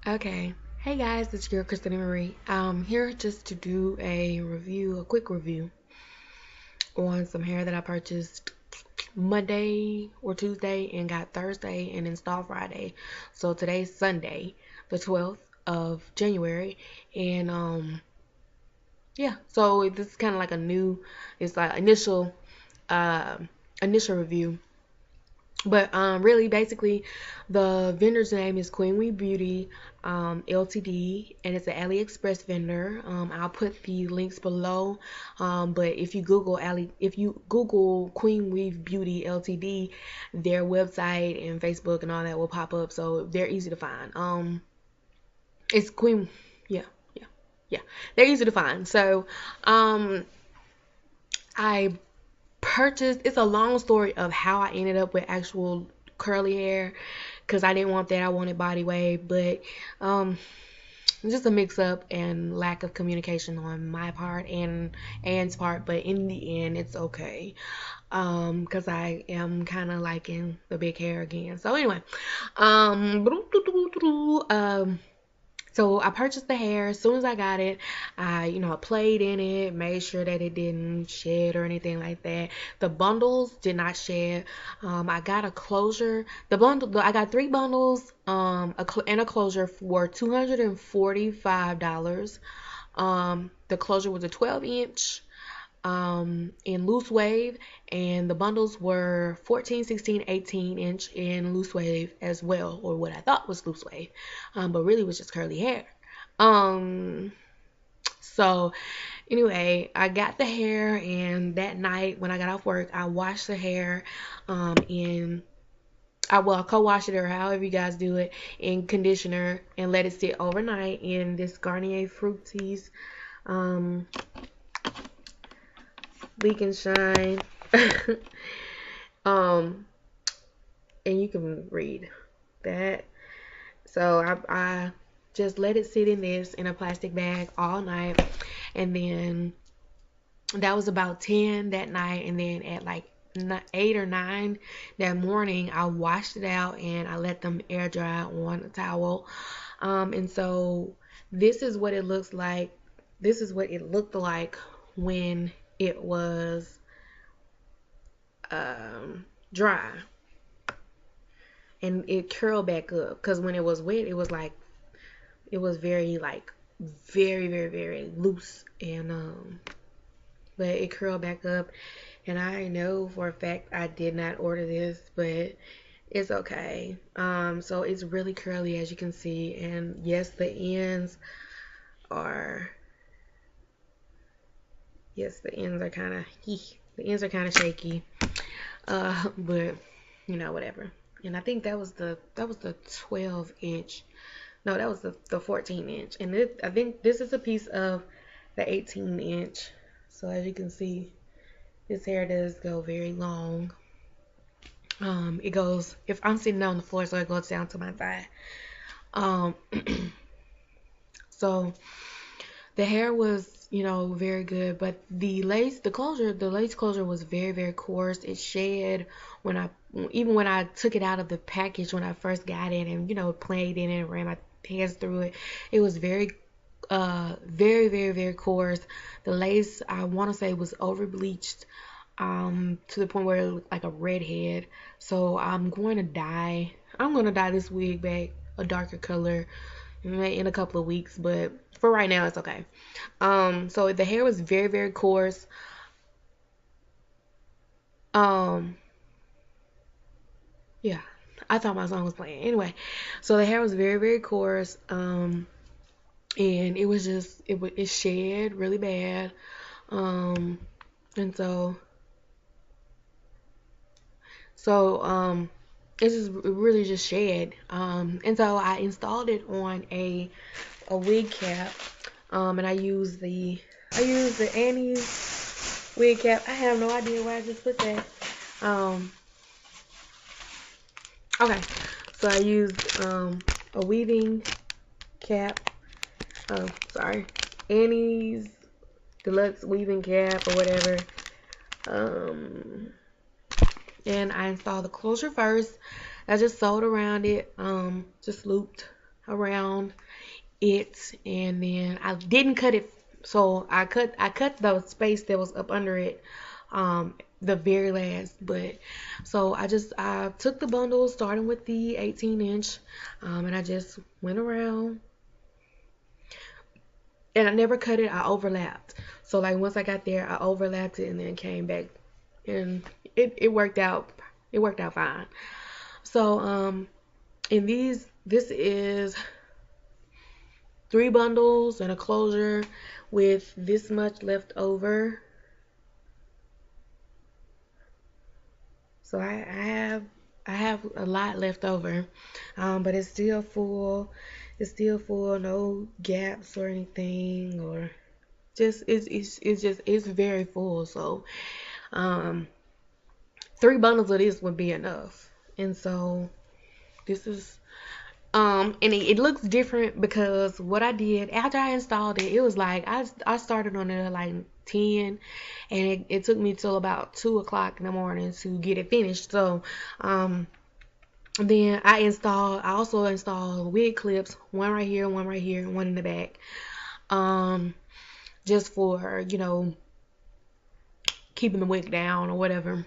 Okay. Hey guys, it's your Christina Marie. I'm here just to do a quick review on some hair that I purchased Monday or Tuesday and got Thursday and installed Friday. So today's Sunday, the 12th of January. And yeah, so this is kind of like it's like uh, initial review. But really, basically, the vendor's name is Queen We Beauty LTD, and it's an AliExpress vendor. I'll put the links below. But if you Google Queen Weave Beauty LTD, their website and Facebook and all that will pop up, so they're easy to find. It's Queen, yeah, yeah, yeah. They're easy to find. So, um, I purchased. It's a long story of how I ended up with actual curly hair because I didn't want that. I wanted body wave, but um, just a mix up and lack of communication on my part and Anne's part. But in the end, it's okay because I am kind of liking the big hair again. So anyway, um, um, so I purchased the hair. As soon as I got it, I played in it, made sure that it didn't shed or anything like that. The bundles did not shed. I got a closure. I got three bundles, and a closure for $245. The closure was a 12-inch in loose wave, and the bundles were 14, 16, 18-inch in loose wave as well, or what I thought was loose wave, but really was just curly hair. Um, so anyway, I got the hair, and that night when I got off work, I washed the hair in I co-wash it or however you guys do it in conditioner and let it sit overnight in this Garnier Fructis um, Leak and Shine. um, and you can read that. So I just let it sit in this in a plastic bag all night, and then that was about 10 that night, and then at like 8 or 9 that morning, I washed it out and I let them air dry on a towel. And so this is what it looks like. This is what it looked like when it was dry, and it curled back up because when it was wet, it was very very loose, and but it curled back up. And I know for a fact I did not order this, but it's okay. So it's really curly, as you can see, and yes, are the ends are kind of shaky, but whatever. And I think that was the 12-inch. No, that was the 14-inch. And I think this is a piece of the 18-inch. So as you can see, this hair does go very long. It goes, if I'm sitting on the floor, so it goes down to my thigh. Um, so the hair was, very good, but the lace closure was very, very coarse. It shed even when I took it out of the package when I first got it and, played in it and ran my hands through it. It was very, very, very, very coarse. The lace, I want to say, was over bleached, to the point where it looked like a redhead. So I'm going to dye this wig back a darker color in a couple of weeks, but for right now it's okay. So the hair was very, very coarse. Um, yeah, I thought my song was playing. Anyway, so the hair was very, very coarse. And it was just it shed really bad. And so it really just shed. And so I installed it on a wig cap. And I used the Annie's wig cap. I have no idea why I just put that. Okay, so I used a weaving cap. Oh, sorry, Annie's deluxe weaving cap or whatever. And I installed the closure first. I just sewed around it, just looped around it, and then I didn't cut it. So I cut the space that was up under it, the very last. But so I took the bundle starting with the 18-inch, and I just went around, and I never cut it. I overlapped. So like once I got there, I overlapped it and then came back, and it worked out. It worked out fine. So in this is 3 bundles and a closure with this much left over. So I have a lot left over, but it's still full. It's still full, no gaps or anything, or just it's very full. So 3 bundles of this would be enough. And so this is and it looks different because what I did after I installed it, it was like I started on it at like 10, and it took me till about 2 o'clock in the morning to get it finished. So then I also installed wig clips, one right here, one right here, one in the back, just for keeping the wig down or whatever.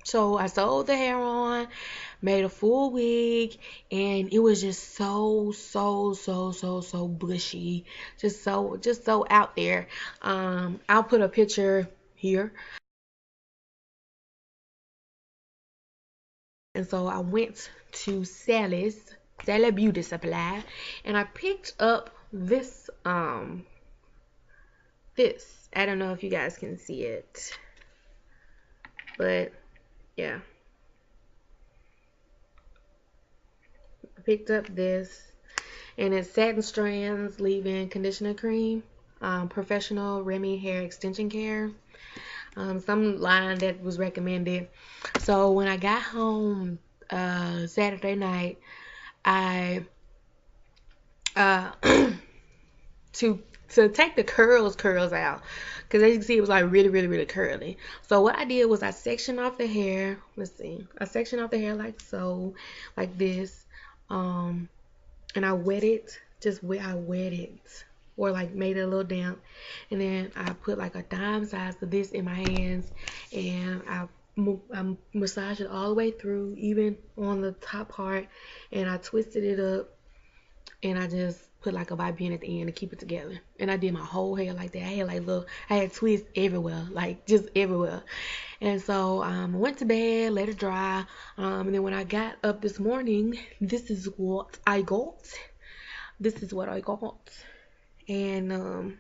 So I sewed the hair on, made a full wig, and it was just so bushy, just so out there. I'll put a picture here. And so I went to Sally's Sally Beauty Supply, and I picked up this this. I don't know if you guys can see it, but yeah. I picked up this, and it's Satin Strands Leave-In Conditioner Cream, Professional Remy Hair Extension Care, some line that was recommended. So when I got home Saturday night, I to take the curls out, because as you can see, it was like really curly. So what I did was I sectioned off the hair. Let's see, I sectioned off the hair like so, like this, and I wet it, I wet it, or like made it a little damp, and then I put like a dime size of this in my hands, and I massaged it all the way through, even on the top part, and I twisted it up, and I just put like a vibe pin at the end to keep it together. And I did my whole hair like that. I had twists everywhere, like just everywhere. And so I went to bed, let it dry, and then when I got up this morning, this is what I got. And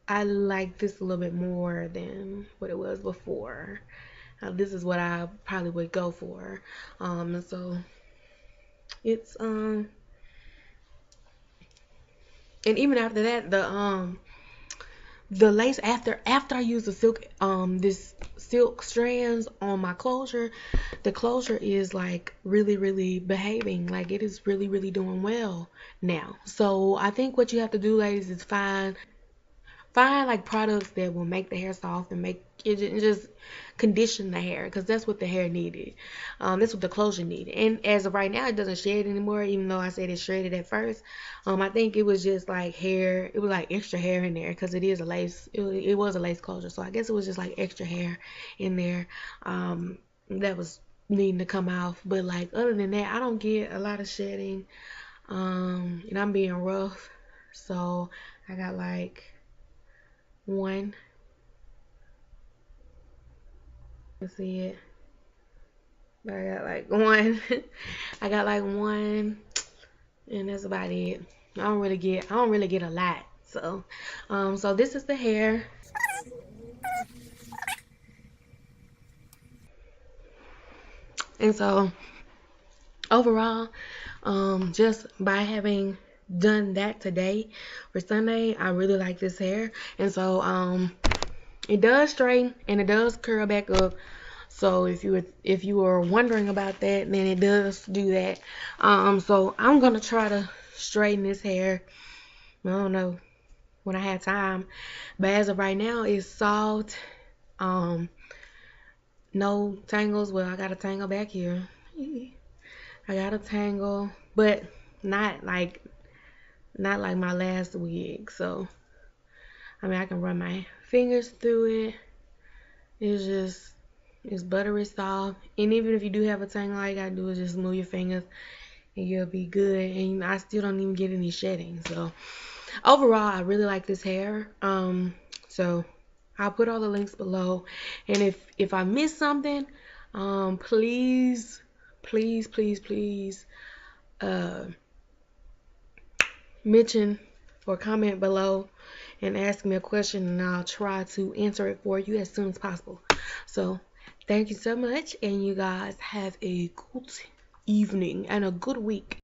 I like this a little bit more than what it was before. This is what I probably would go for. And so it's and even after that, the lace, after I used the silk, this silk strands on my closure, the closure is like really behaving. Like it is really doing well now. So I think what you have to do, ladies, is find like products that will make the hair soft and make it just condition the hair, because that's what the hair needed. That's what the closure needed. And as of right now, it doesn't shed anymore, even though I said it shredded at first. I think it was just like hair. It was like extra hair in there, because it is a lace. It was a lace closure, so I guess it was just like extra hair in there that was needing to come off. But like other than that, I don't get a lot of shedding, and I'm being rough, so I got like one. You see it? But I got like one. I got like one, and that's about it. I don't really get a lot. So so this is the hair. And so overall, just by having done that today for Sunday, I really like this hair. And so it does straighten and it does curl back up. So if you were wondering about that, then it does do that. So I'm gonna try to straighten this hair, I don't know, when I have time. But as of right now, it's soft. No tangles. Well, I got a tangle back here. I got a tangle, but not like my last wig. So I mean, I can run my fingers through it. It's buttery soft. And even if you do have a tangle, all you gotta do is just move your fingers and you'll be good. And I still don't even get any shedding. So overall, I really like this hair. So I'll put all the links below. And if I miss something, please, please, please, please, mention or comment below and ask me a question, and I'll try to answer it for you as soon as possible. So thank you so much, and you guys have a good evening and a good week.